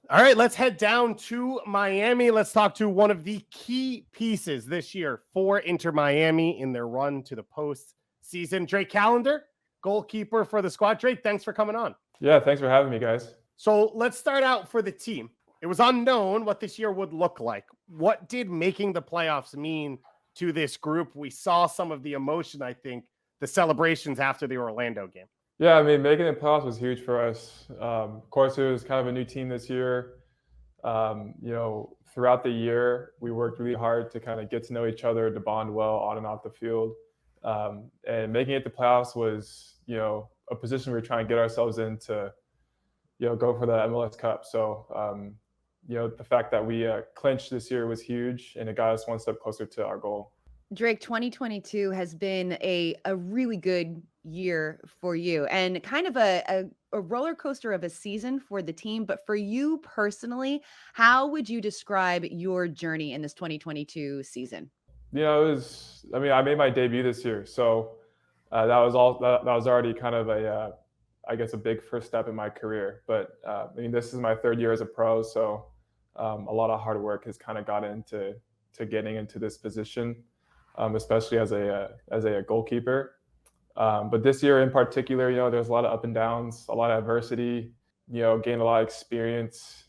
All right, let's head down to Miami. Let's talk to one of the key pieces this year for Inter Miami in their run to the postseason. Drake Callender, goalkeeper for the squad. Drake, thanks for coming on. Yeah, thanks for having me, guys. So let's start out for the team. It was unknown what this year would look like. What did making the playoffs mean to this group? We saw some of the emotion, I think, the celebrations after the Orlando game. Yeah, I mean, making the playoffs was huge for us. Of course, it was kind of a new team this year. Throughout the year, we worked really hard to kind of get to know each other, to bond well on and off the field. And making it to playoffs was, a position we were trying to get ourselves in to, go for the MLS Cup. So, the fact that we clinched this year was huge, and it got us one step closer to our goal. Drake, 2022 has been a really good year for you and kind of a roller coaster of a season for the team. But for you personally, how would you describe your journey in this 2022 season? I made my debut this year. So that was already kind of a big first step in my career. But this is my third year as a pro. So a lot of hard work has kind of got into getting into this position. Especially as a goalkeeper. But this year in particular, there's a lot of up and downs, a lot of adversity, gained a lot of experience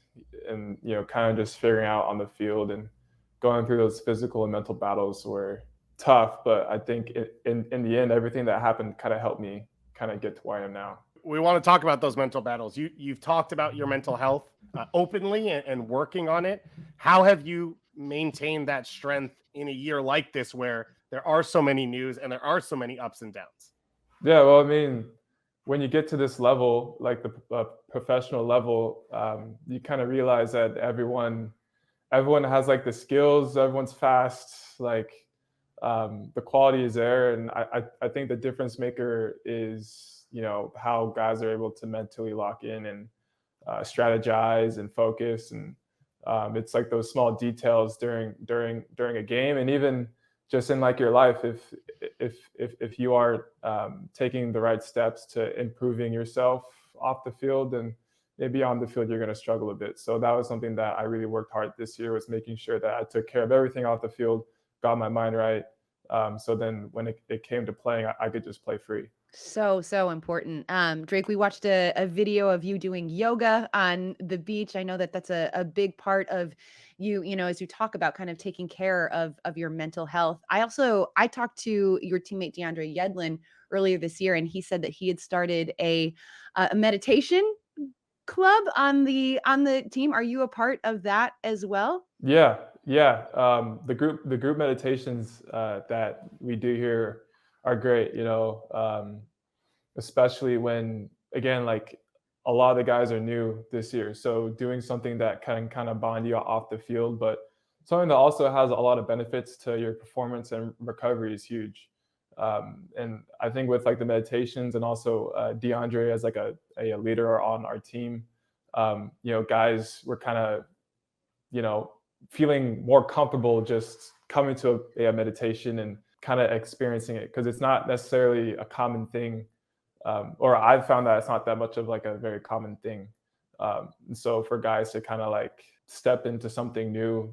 and, kind of just figuring out on the field and going through those physical and mental battles were tough. But I think in the end, everything that happened kind of helped me kind of get to where I am now. We want to talk about those mental battles. You've talked about your mental health openly and working on it. How have you maintained that strength in a year like this where there are so many news and there are so many ups and downs? Yeah, well, I mean, when you get to this level, like the professional level, you kind of realize that everyone has like the skills, everyone's fast, like the quality is there. And I think the difference maker is, how guys are able to mentally lock in and strategize and focus. And it's like those small details during a game, and even just in like your life, if you are taking the right steps to improving yourself off the field, then maybe on the field you're going to struggle a bit. So that was something that I really worked hard this year, was making sure that I took care of everything off the field, got my mind right. So then when it came to playing, I could just play free. So important. Drake, we watched a video of you doing yoga on the beach. I know that that's a big part of you, as you talk about kind of taking care of your mental health. I talked to your teammate DeAndre Yedlin earlier this year, and he said that he had started a meditation club on the team. Are you a part of that as well? Yeah. The group meditations that we do here are great, especially when, again, like a lot of the guys are new this year. So doing something that can kind of bond you off the field, but something that also has a lot of benefits to your performance and recovery is huge. And I think with like the meditations and also DeAndre as like a leader on our team, guys were kind of, feeling more comfortable just coming to a meditation and kind of experiencing it, because it's not necessarily a common thing, or I've found that it's not that much of like a very common thing. So for guys to kind of like step into something new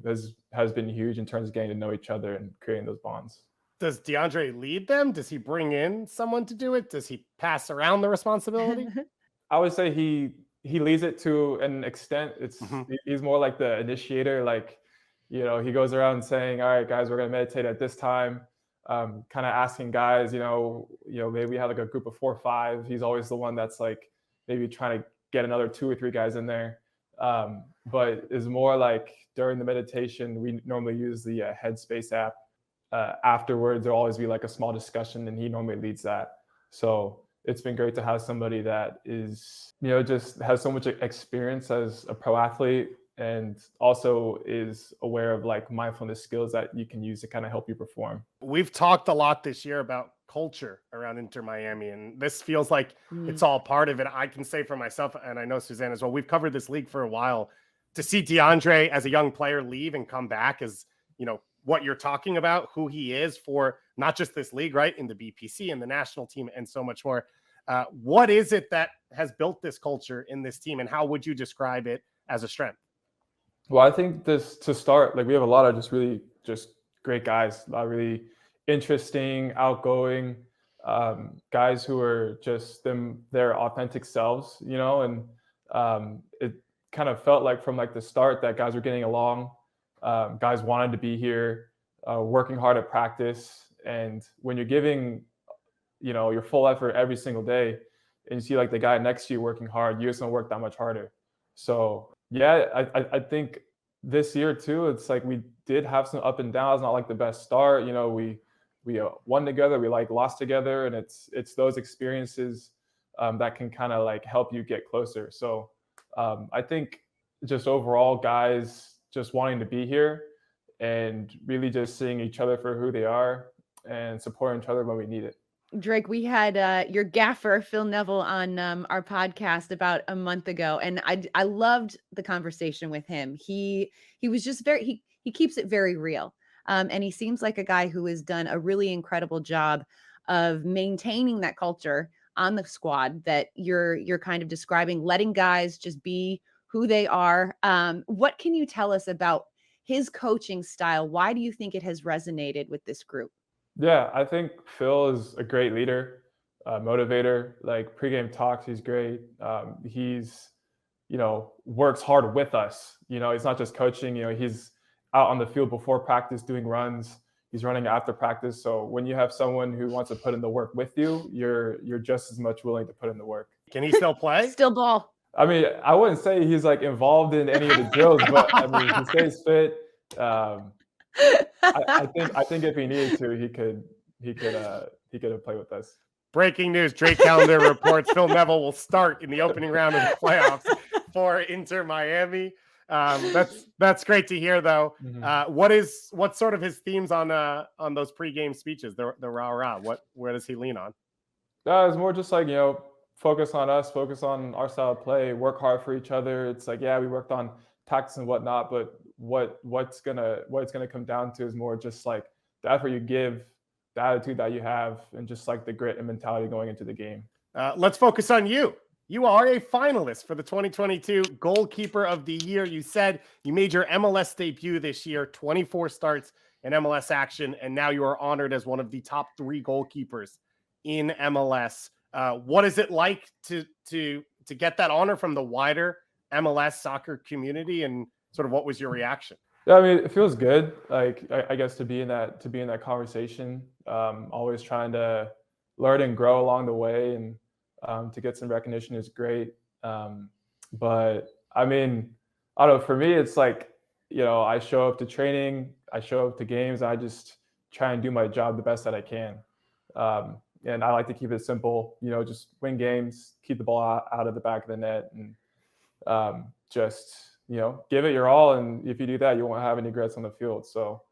has been huge in terms of getting to know each other and creating those bonds. Does DeAndre lead them? Does he bring in someone to do it? Does he pass around the responsibility? I would say he leads it to an extent. He's more like the initiator. Like, he goes around saying, "All right, guys, we're gonna meditate at this time." Kind of asking guys, maybe we have like a group of 4 or 5. He's always the one that's like maybe trying to get another 2 or 3 guys in there. But it's more like during the meditation, we normally use the Headspace app. Afterwards, there'll always be like a small discussion, and he normally leads that. So it's been great to have somebody that is, just has so much experience as a pro athlete, and also is aware of like mindfulness skills that you can use to kind of help you perform. We've talked a lot this year about culture around Inter Miami, and this feels like it's all part of it. I can say for myself, and I know Suzanne as well, we've covered this league for a while. To see DeAndre as a young player leave and come back as, what you're talking about, who he is for not just this league, right, in the BPC and the national team and so much more. What is it that has built this culture in this team, and how would you describe it as a strength? Well, I think this to start, like we have a lot of just great guys, a lot of really interesting, outgoing guys who are just their authentic selves, and it kind of felt like from like the start that guys were getting along, guys wanted to be here, working hard at practice, and when you're giving, your full effort every single day, and you see like the guy next to you working hard, you're just gonna work that much harder. So yeah, I think this year too, it's like we did have some up and downs, not like the best start. We won together, we like lost together, and it's those experiences that can kind of like help you get closer. So I think just overall, guys just wanting to be here and really just seeing each other for who they are and supporting each other when we need it. Drake, we had your gaffer Phil Neville on our podcast about a month ago, and I loved the conversation with him. He was just he keeps it very real, and he seems like a guy who has done a really incredible job of maintaining that culture on the squad that you're kind of describing, letting guys just be who they are. What can you tell us about his coaching style? Why do you think it has resonated with this group? Yeah, I think Phil is a great leader, motivator. Like pregame talks, he's great. He's, works hard with us. He's not just coaching. He's out on the field before practice doing runs. He's running after practice. So when you have someone who wants to put in the work with you, you're just as much willing to put in the work. Can he still play? Still ball. I mean, I wouldn't say he's like involved in any of the drills, but I mean, he stays fit. I think if he needed to, he could play with us. Breaking news: Drake Callender reports Phil Neville will start in the opening round of the playoffs for Inter Miami. That's great to hear, though. Mm-hmm. What's sort of his themes on those pregame speeches? The rah rah. Where does he lean on? It's more just like focus on us, focus on our style of play, work hard for each other. It's like, yeah, we worked on tactics and whatnot, but what it's gonna come down to is more just like the effort you give, the attitude that you have, and just like the grit and mentality going into the game. Let's focus on you. You are a finalist for the 2022 Goalkeeper of the Year. You said you made your MLS debut this year, 24 starts in MLS action, and now you are honored as one of the top 3 goalkeepers in MLS. What is it like to get that honor from the wider MLS soccer community, and sort of what was your reaction? Yeah, I mean, it feels good. Like I guess to be in that conversation, always trying to learn and grow along the way, and to get some recognition is great. But I mean, I don't know. For me, it's like I show up to training, I show up to games, I just try and do my job the best that I can. And I like to keep it simple. Just win games, keep the ball out of the back of the net, and just give it your all. And if you do that, you won't have any regrets on the field. So,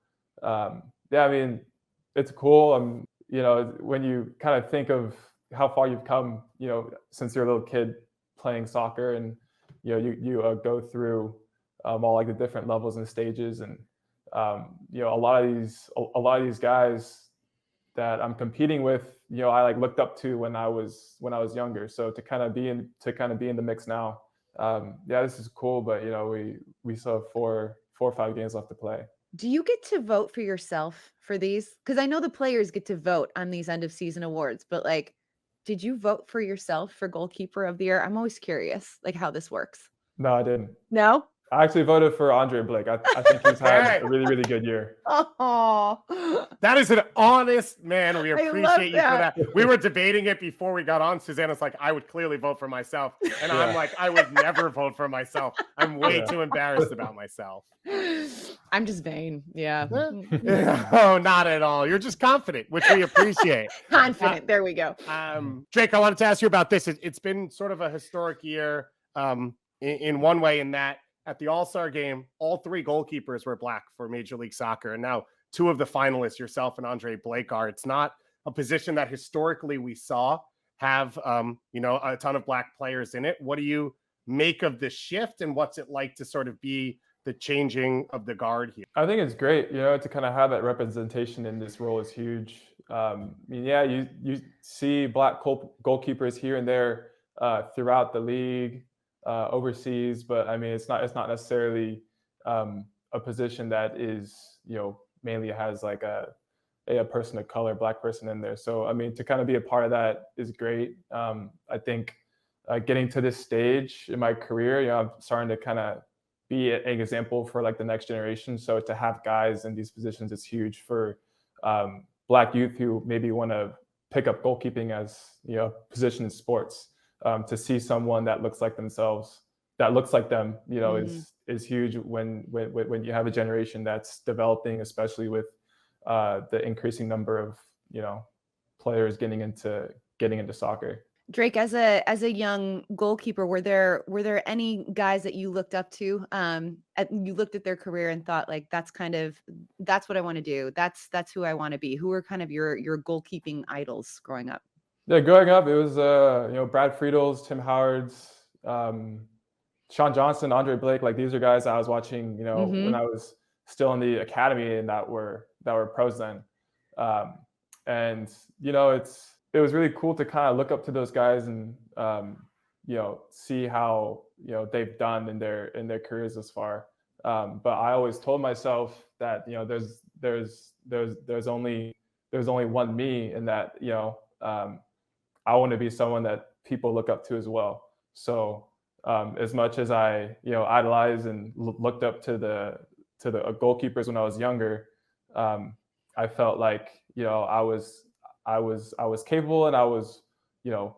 yeah, I mean, it's cool. When you kind of think of how far you've come, since you're a little kid playing soccer, and you go through all like the different levels and stages, and a lot of these guys that I'm competing with, I like looked up to when I was younger. So to kind of be in the mix now. Yeah, this is cool, but we still have 4 or 5 games left to play. Do you get to vote for yourself for these? Because I know the players get to vote on these end of season awards, but like, did you vote for yourself for Goalkeeper of the Year? I'm always curious, like how this works. No, I didn't. No? I actually voted for Andre Blake. I think he's had a really, really good year. Oh, that is an honest man. We appreciate you for that. that. We were debating it before we got on. Susanna's like, I would clearly vote for myself. And Yeah. I'm like, I would never vote for myself. I'm way too embarrassed about myself. I'm just vain. Yeah. Oh, not at all. You're just confident, which we appreciate. Confident. There we go. Drake, I wanted to ask you about this. It's been sort of a historic year in one way, in that at the All-Star game, all 3 goalkeepers were Black for Major League Soccer. And now 2 of the finalists, yourself and Andre Blake, are. It's not a position that historically we saw have, a ton of Black players in it. What do you make of the shift, and what's it like to sort of be the changing of the guard here? I think it's great, to kind of have that representation in this role is huge. You see Black goalkeepers here and there throughout the league. overseas, but I mean, it's not necessarily a position that is, mainly has like a person of color, black person in there. So I mean, to kind of be a part of that is great. I think getting to this stage in my career, I'm starting to kind of be an example for like the next generation. So to have guys in these positions is huge for black youth who maybe want to pick up goalkeeping as position in sports. To see someone that looks like themselves, that looks like them, is huge when you have a generation that's developing, especially with the increasing number of players getting into soccer. Drake, as a young goalkeeper, were there any guys that you looked up to? You looked at their career and thought like, that's what I want to do. That's who I want to be. Who were kind of your goalkeeping idols growing up? Yeah, growing up, it was Brad Friedel's, Tim Howard's, Sean Johnson, Andre Blake. Like these are guys I was watching, when I was still in the academy and that were pros then. And it was really cool to kind of look up to those guys and see how they've done in their careers thus far. But I always told myself that there's only one me, and that I want to be someone that people look up to as well. So as much as I idolized and looked up to the goalkeepers when I was younger, I felt like I was capable, and I was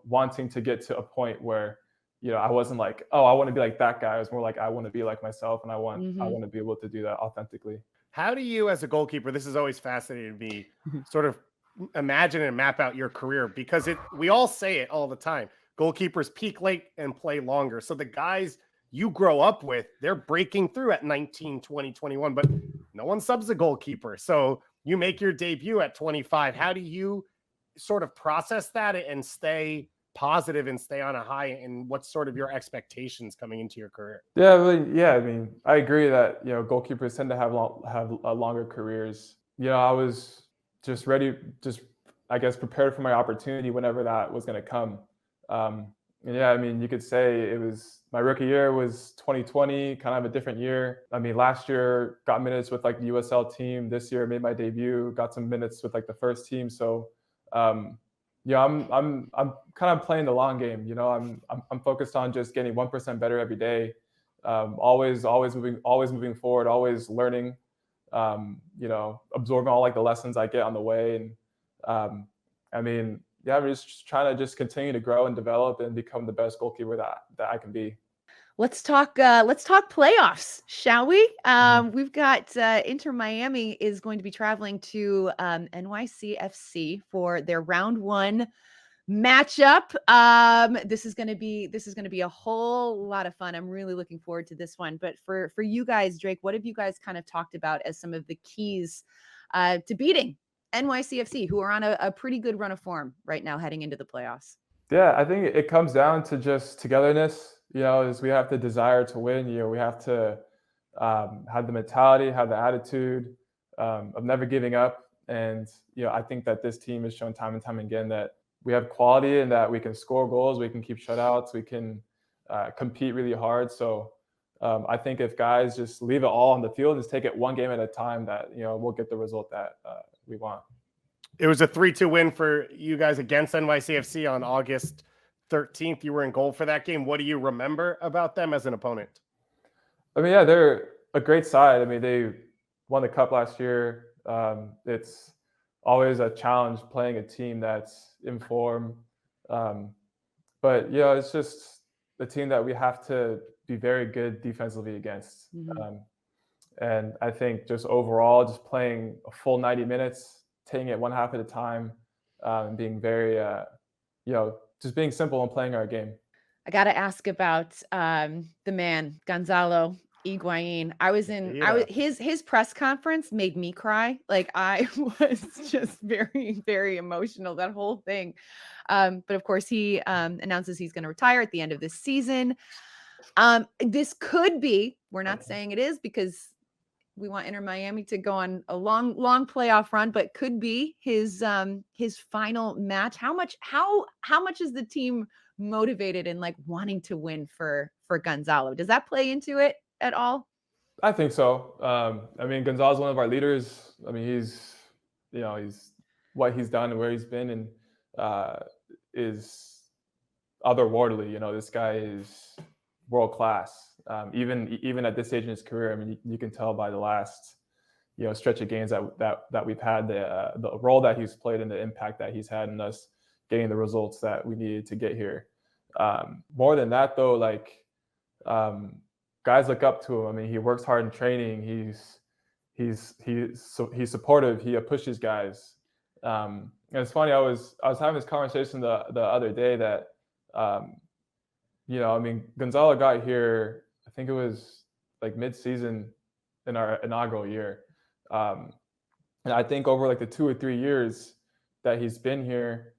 wanting to get to a point where I wasn't like, oh, I want to be like that guy. I was more like, I want to be like myself, and I want to be able to do that authentically. How do you, as a goalkeeper, this is always fascinating to me, sort of imagine and map out your career? Because we all say it all the time. Goalkeepers peak late and play longer. So the guys you grow up with, they're breaking through at 19, 20, 21, but no one subs a goalkeeper. So you make your debut at 25. How do you sort of process that and stay positive and stay on a high? And what's sort of your expectations coming into your career? Yeah, I mean, I agree that goalkeepers tend to have longer careers. I was just ready, I guess prepared for my opportunity whenever that was going to come. And yeah, I mean, you could say it was my rookie year was 2020, kind of a different year. I mean, last year got minutes with like the USL team. This year made my debut, got some minutes with like the first team. So I'm kind of playing the long game. I'm focused on just getting 1% better every day. Always moving forward, always learning. Absorbing all like the lessons I get on the way. And I mean, yeah, I'm just trying to just continue to grow and develop and become the best goalkeeper that I can be. Let's talk playoffs, shall we? We've got Inter Miami is going to be traveling to NYCFC for their round 1 matchup. This is going to be a whole lot of fun. I'm really looking forward to this one. But for you guys, Drake, what have you guys kind of talked about as some of the keys to beating NYCFC, who are on a pretty good run of form right now heading into the playoffs? Yeah, I think it comes down to just togetherness. Is we have the desire to win. We have to have the mentality, have the attitude of never giving up. And I think that this team has shown time and time again that we have quality and that we can score goals, we can keep shutouts, we can compete really hard. So I think if guys just leave it all on the field, just take it one game at a time, that we'll get the result that we want. It was a 3-2 win for you guys against NYCFC on August 13th. You were in goal for that game. What do you remember about them as an opponent? I mean, yeah, they're a great side. I mean, they won the cup last year. It's always a challenge playing a team that's in form. But it's just the team that we have to be very good defensively against. And I think just overall, just playing a full 90 minutes, taking it one half at a time, and being very, just being simple and playing our game. I got to ask about the man, Gonzalo Higuaín. His press conference made me cry. Like I was just very, very emotional, that whole thing. But of course he announces he's going to retire at the end of this season. This could be, we're not saying it is because we want Inter Miami to go on a long playoff run, but could be his final match. How much is the team motivated and like wanting to win for Gonzalo. Does that play into it at all? I think so. I mean, Gonzalo's one of our leaders. I mean, he's what he's done and where he's been, and is otherworldly. This guy is world class. Even at this stage in his career, I mean, you can tell by the last stretch of games that we've had, the role that he's played and the impact that he's had in us getting the results that we needed to get here. More than that, though, like guys look up to him. I mean, he works hard in training. He's supportive. He pushes guys. And it's funny. I was having this conversation the other day that I mean, Gonzalo got here, I think it was like mid-season in our inaugural year. And I think over like the 2 or 3 years that he's been here,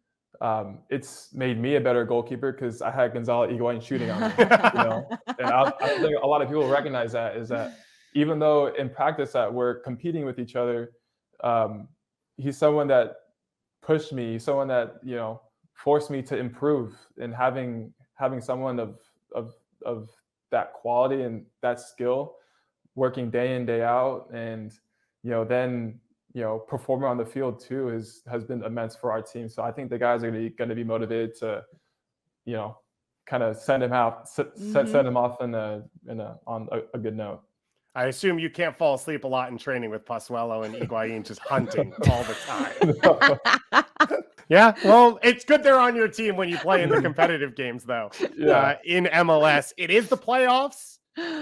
it's made me a better goalkeeper because I had Gonzalo Higuaín shooting on me. And I think a lot of people recognize that, is that even though in practice that we're competing with each other, he's someone that pushed me. He's someone that forced me to improve, and having someone of that quality and that skill working day in, day out, and then performing on the field too has been immense for our team. So I think the guys are going to be motivated to kind of send him out, send him off on a good note. I assume you can't fall asleep a lot in training with Pozuelo and Higuaín just hunting all the time. Yeah, well, it's good they're on your team when you play in the competitive games, though. Yeah. In MLS, it is the playoffs,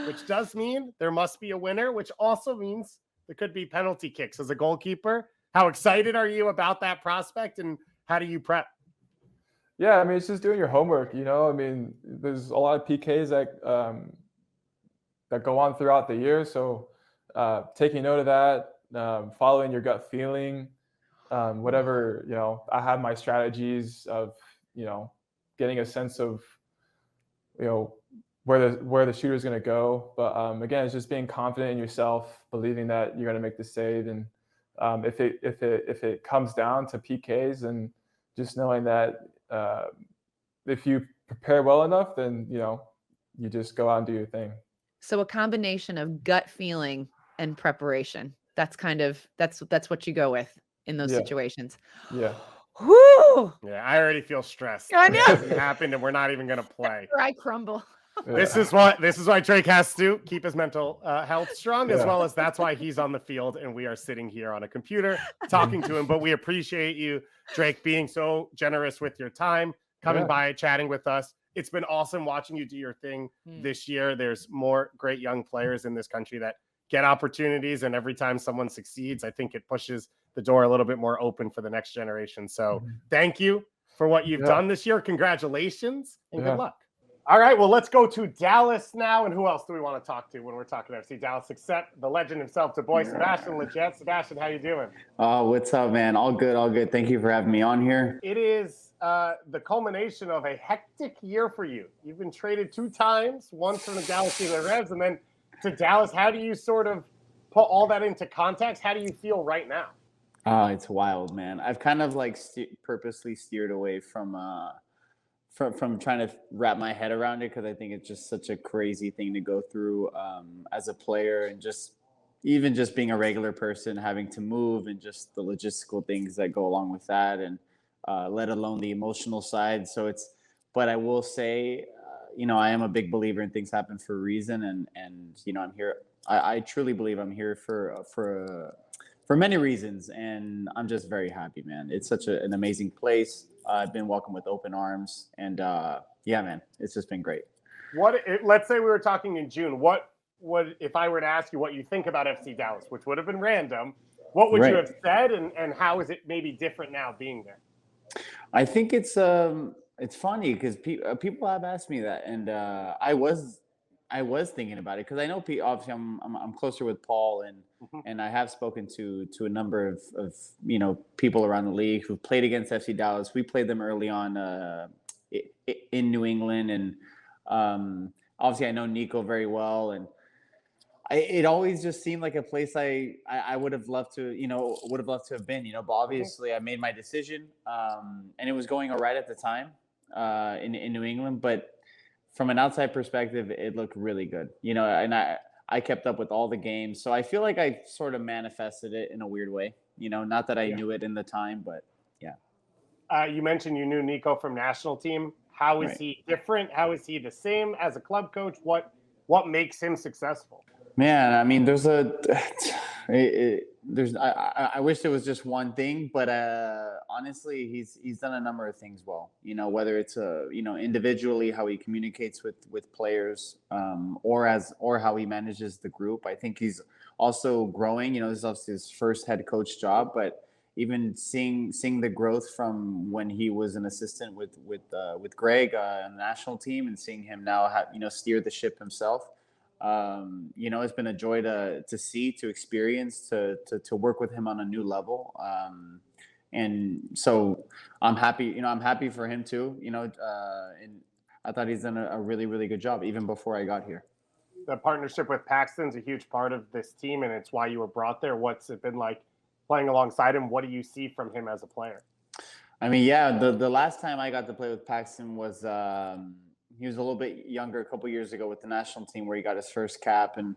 which does mean there must be a winner, which also means there could be penalty kicks. As a goalkeeper, how excited are you about that prospect, and how do you prep? Yeah, I mean, it's just doing your homework. I mean, there's a lot of PKs that go on throughout the year. So taking note of that, following your gut feeling, whatever, I have my strategies of, getting a sense of, where the shooter is going to go. But again, it's just being confident in yourself, believing that you're going to make the save. And if it comes down to PKs, and just knowing that if you prepare well enough, then, you just go out and do your thing. So a combination of gut feeling and preparation. That's what you go with in those situations. Yeah. Whoo! Yeah, I already feel stressed. I know. It hasn't happened, and we're not even going to play. I crumble. This is why Drake has to keep his mental health strong, as well as that's why he's on the field and we are sitting here on a computer talking to him. But we appreciate you, Drake, being so generous with your time, coming by, chatting with us. It's been awesome watching you do your thing this year. There's more great young players in this country that get opportunities, and every time someone succeeds, I think it pushes the door a little bit more open for the next generation. So thank you for what you've done this year. Congratulations and good luck. All right, well, let's go to Dallas now. And who else do we want to talk to when we're talking FC Dallas, except the legend himself, the boy, Sebastian Lletget. Sebastian, how you doing? What's up, man? All good, all good. Thank you for having me on here. It is the culmination of a hectic year for you. You've been traded 2 times, once from the Galaxy to the Revs, and then to Dallas. How do you sort of put all that into context? How do you feel right now? It's wild, man. I've kind of like purposely steered away from trying to wrap my head around it, because I think it's just such a crazy thing to go through as a player, and just being a regular person, having to move, and just the logistical things that go along with that, and let alone the emotional side. But I will say, I am a big believer in things happen for a reason, and I'm here. I truly believe I'm here for many reasons, and I'm just very happy, man. It's such an amazing place. I've been welcomed with open arms, and yeah, man, it's just been great. Let's say we were talking in June. What would, if I were to ask you what you think about FC Dallas, which would have been random, what would you have said, and how is it maybe different now being there? I think it's funny because people have asked me that, and I was thinking about it, because I know obviously I'm closer with Paul, and I have spoken to a number of people around the league who've played against FC Dallas. We played them early on in New England, and obviously I know Nico very well, and it always just seemed like a place I would have loved to have been, but obviously I made my decision, and it was going all right at the time. in New England, but from an outside perspective, it looked really good. And I kept up with all the games, so I feel like I sort of manifested it in a weird way. Not that I knew it in the time, but yeah. You mentioned you knew Nico from national team. How is Right. he different? How is he the same as a club coach? What makes him successful? Man, I mean, I wish there was just one thing, but honestly, he's done a number of things well. Whether it's individually how he communicates with players, or how he manages the group. I think he's also growing. This is obviously his first head coach job, but even seeing the growth from when he was an assistant with Greg on the national team, and seeing him now steer the ship himself. It's been a joy to see, to experience, to work with him on a new level. And so I'm happy, I'm happy for him too, and I thought he's done a really, really good job even before I got here. The partnership with Paxton's a huge part of this team, and it's why you were brought there. What's it been like playing alongside him? What do you see from him as a player? I mean, yeah, the last time I got to play with Paxton was, he was a little bit younger a couple years ago with the national team, where he got his first cap. And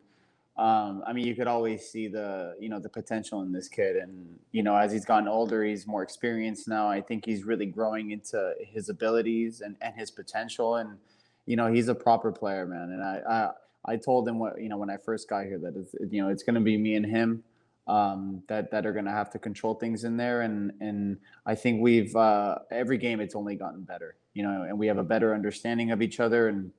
I mean, you could always see the potential in this kid. And, as he's gotten older, he's more experienced now. I think he's really growing into his abilities and his potential. And, he's a proper player, man. And I told him when I first got here that it's going to be me and him. That are going to have to control things in there, and I think we've every game it's only gotten better, and we have a better understanding of each other, and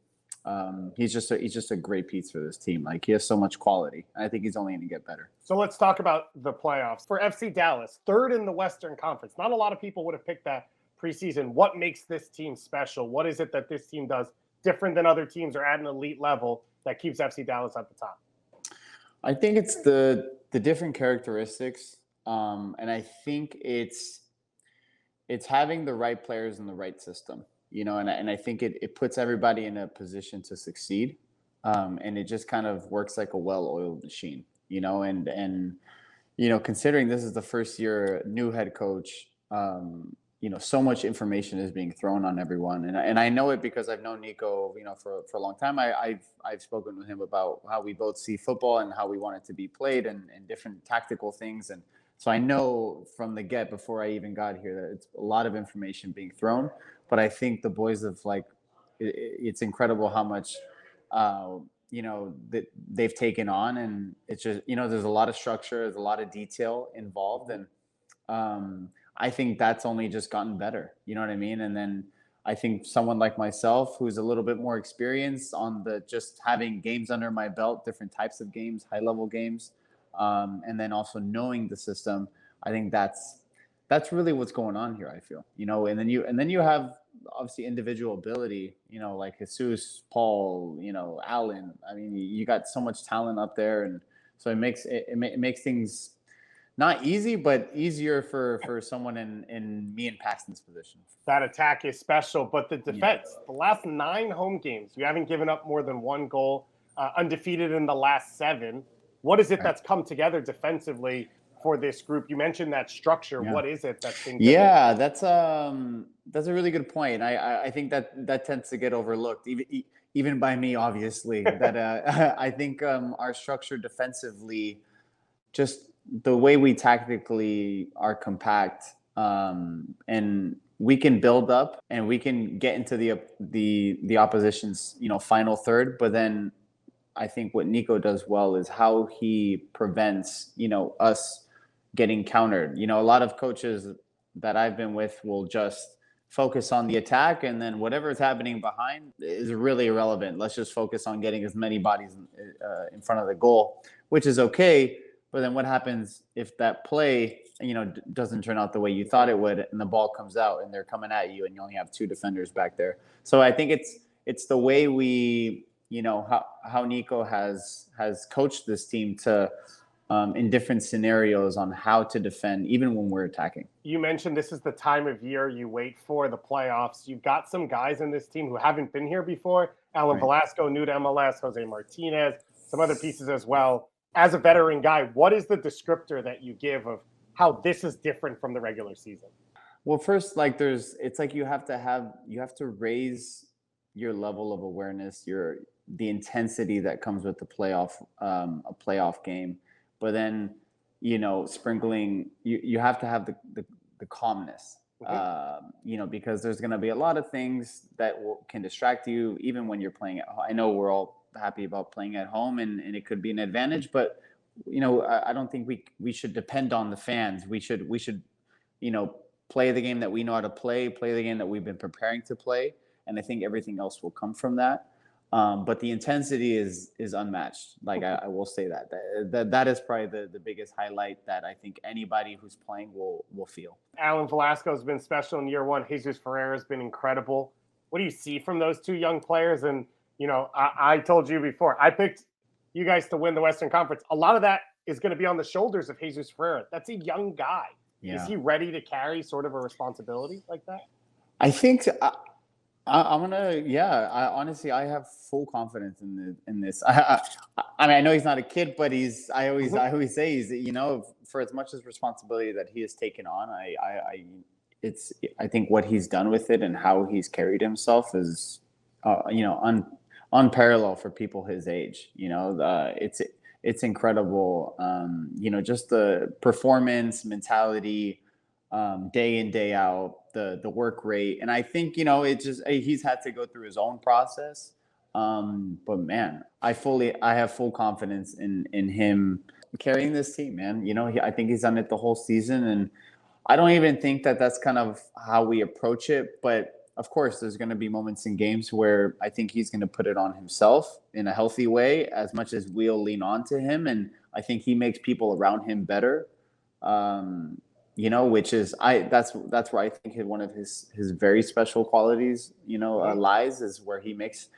he's just a great piece for this team. Like, he has so much quality, and I think he's only going to get better. So let's talk about the playoffs for FC Dallas, third in the Western Conference. Not a lot of people would have picked that preseason. What makes this team special? What is it that this team does different than other teams or at an elite level that keeps FC Dallas at the top? I think it's the different characteristics, and I think it's having the right players in the right system, and I think it puts everybody in a position to succeed, and it just kind of works like a well-oiled machine, and considering this is the first year new head coach, so much information is being thrown on everyone. And I know it because I've known Nico, for a long time. I've spoken with him about how we both see football and how we want it to be played, and different tactical things. And so I know from the get, before I even got here, that it's a lot of information being thrown. But I think the boys have it's incredible how much, that they've taken on. And it's just, there's a lot of structure, there's a lot of detail involved. And, I think that's only just gotten better. You know what I mean? And then I think someone like myself, who's a little bit more experienced on just having games under my belt, different types of games, high level games, and then also knowing the system, I think that's really what's going on here, I feel. And then you have obviously individual ability, like Jesus, Paul, Allen. I mean, you got so much talent up there, and so it makes things not easy, but easier for someone in me and Paxton's position. That attack is special, but the defense, the last 9 home games, you haven't given up more than 1 goal, undefeated in the last 7. What is it that's come together defensively for this group? You mentioned that structure. Yeah. What is it that's been? Yeah, that's a really good point. I think that tends to get overlooked, even by me, obviously. That I think our structure defensively, just the way we tactically are compact, and we can build up and we can get into the opposition's final third. But then I think what Nico does well is how he prevents us getting countered. A lot of coaches that I've been with will just focus on the attack, and then whatever is happening behind is really irrelevant. Let's just focus on getting as many bodies in front of the goal, which is okay. But then what happens if that play, doesn't turn out the way you thought it would, and the ball comes out and they're coming at you and you only have 2 defenders back there? So I think it's the way we, how Nico has coached this team to, in different scenarios on how to defend, even when we're attacking. You mentioned this is the time of year you wait for the playoffs. You've got some guys in this team who haven't been here before. Alan Velasco, new to MLS, Jose Martinez, some other pieces as well. As a veteran guy, what is the descriptor that you give of how this is different from the regular season? Well, first, like it's like you have to raise your level of awareness, the intensity that comes with a playoff game, but then sprinkling you have to have the calmness, because there's going to be a lot of things that can distract you even when you're playing at home. I know we're all happy about playing at home, and it could be an advantage, but I don't think we should depend on the fans. We should play the game that we know how to play the game that we've been preparing to play, and I think everything else will come from that. But the intensity is unmatched. Like I will say that is probably the biggest highlight that I think anybody who's playing will feel. Alan Velasco has been special in year one. Jesus Ferreira has been incredible. What do you see from those two young players? And I told you before, I picked you guys to win the Western Conference. A lot of that is going to be on the shoulders of Jesus Ferreira. That's a young guy. Yeah. Is he ready to carry sort of a responsibility like that? I think I'm gonna. Yeah, honestly, I have full confidence in this. I mean, I know he's not a kid, but I always say he's, for as much as responsibility that he has taken on, I think what he's done with it and how he's carried himself is, unparalleled for people his age. It's incredible. Just the performance mentality, day in, day out, the work rate. And I think, he's had to go through his own process. But man, I have full confidence in him carrying this team, man. I think he's done it the whole season, and I don't even think that that's kind of how we approach it. But of course, there's going to be moments in games where I think he's going to put it on himself in a healthy way, as much as we'll lean on to him. And I think he makes people around him better. Which is that's where I think one of his very special qualities, lies, is where he makes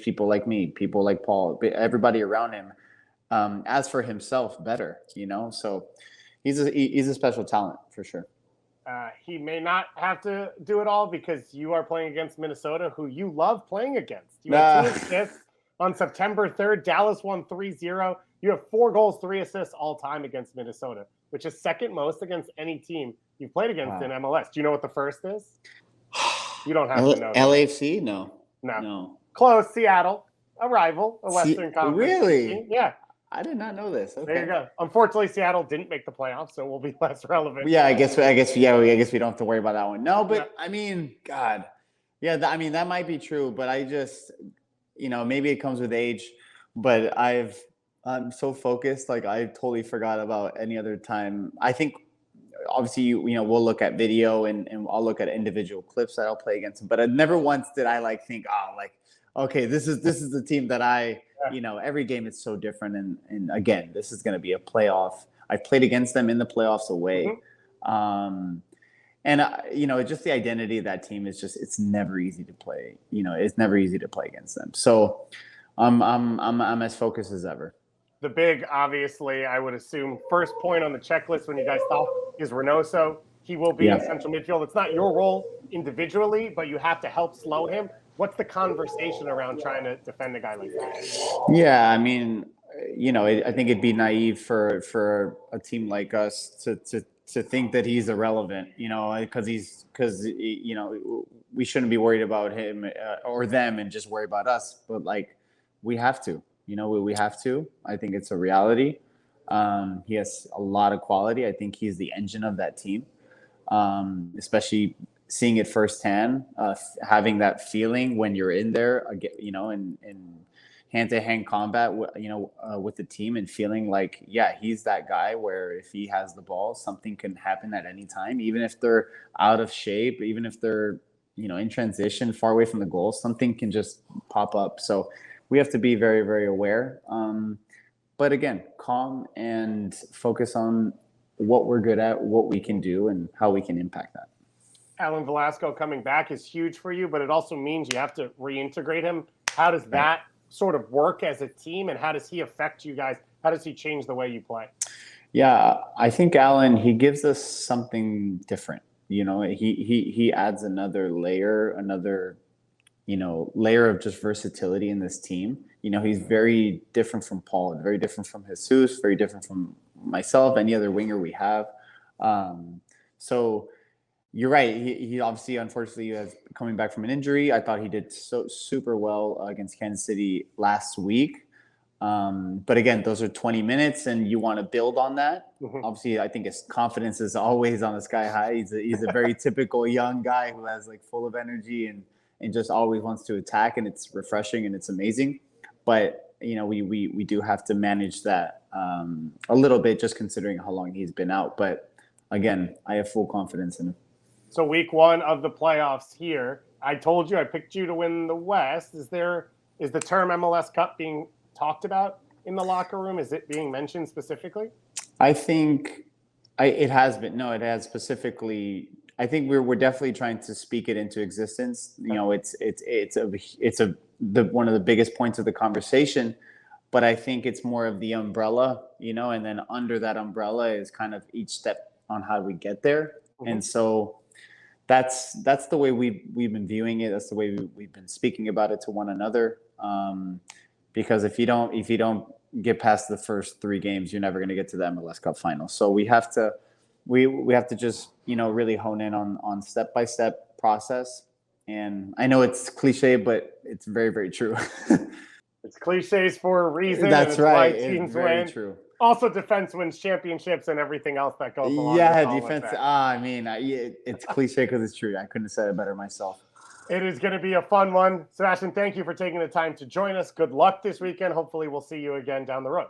people like me, people like Paul, everybody around him, as for himself, better. So he's a special talent for sure. He may not have to do it all because you are playing against Minnesota, who you love playing against. You had 2 assists on September 3rd. Dallas won 3-0. You have 4 goals, 3 assists all time against Minnesota, which is second most against any team you've played against in MLS. Do you know what the first is? You don't have to know. LAFC? No. Close. Seattle, a rival, a Western Conference really? team. Yeah. I did not know this. Okay. There you go. Unfortunately, Seattle didn't make the playoffs, so we'll be less relevant. Yeah, I guess we don't have to worry about that one. No, but yeah. I mean, God, yeah, that might be true, but I just, maybe it comes with age, but I'm so focused, like I totally forgot about any other time. I think obviously, we'll look at video and I'll look at individual clips that I'll play against them, but I never once did I think, okay, this is the team that every game is so different. And again, this is going to be a playoff. I played against them in the playoffs away. Mm-hmm. And just the identity of that team is it's never easy to play. It's never easy to play against them. So I'm as focused as ever. The big, obviously, I would assume, first point on the checklist when you guys talk is Reynoso. He will be in central midfield. It's not your role individually, but you have to help slow him. What's the conversation around trying to defend a guy like that? Yeah, I mean, I think it'd be naive for a team like us to think that he's irrelevant, because we shouldn't be worried about him or them and just worry about us. But we have to. We have to. I think it's a reality. He has a lot of quality. I think he's the engine of that team, especially seeing it firsthand, having that feeling when you're in there, in hand-to-hand combat, with the team, and feeling like, yeah, he's that guy where if he has the ball, something can happen at any time, even if they're out of shape, even if they're, in transition, far away from the goal, something can just pop up. So we have to be very, very aware. But again, calm and focus on what we're good at, what we can do, and how we can impact that. Alan Velasco coming back is huge for you, but it also means you have to reintegrate him. How does that sort of work as a team, and how does he affect you guys? How does he change the way you play? Yeah, I think Alan, he gives us something different. He adds another layer, layer of just versatility in this team. He's very different from Paul, very different from Jesus, very different from myself, any other winger we have. So You're right. He obviously, unfortunately, is coming back from an injury. I thought he did so super well against Kansas City last week. But again, those are 20 minutes, and you want to build on that. Obviously, I think his confidence is always on the sky high. He's a very typical young guy who has like full of energy and just always wants to attack, and it's refreshing and it's amazing. But you know, we do have to manage that a little bit, just considering how long he's been out. But again, I have full confidence in him. So week 1 of the playoffs here. I told you I picked you to win the West. Is the term MLS Cup being talked about in the locker room? Is it being mentioned specifically? I think it has been. No, it has specifically. I think we're definitely trying to speak it into existence. You know, it's one of the biggest points of the conversation, but I think it's more of the umbrella, you know, and then under that umbrella is kind of each step on how we get there. And so that's the way we've been viewing it. That's the way we've been speaking about it to one another. Because if you don't get past the first 3 games, you're never going to get to the MLS Cup final. So we have to just, you know, really hone in on step-by-step process. And I know it's cliche, but it's very, very true. It's cliches for a reason. That's right. Teams It's very win. true. Also, defense wins championships and everything else that goes along. Yeah, with defense. that. I mean, it's cliche because it's true. I couldn't have said it better myself. It is going to be a fun one. Sebastian, thank you for taking the time to join us. Good luck this weekend. Hopefully, we'll see you again down the road.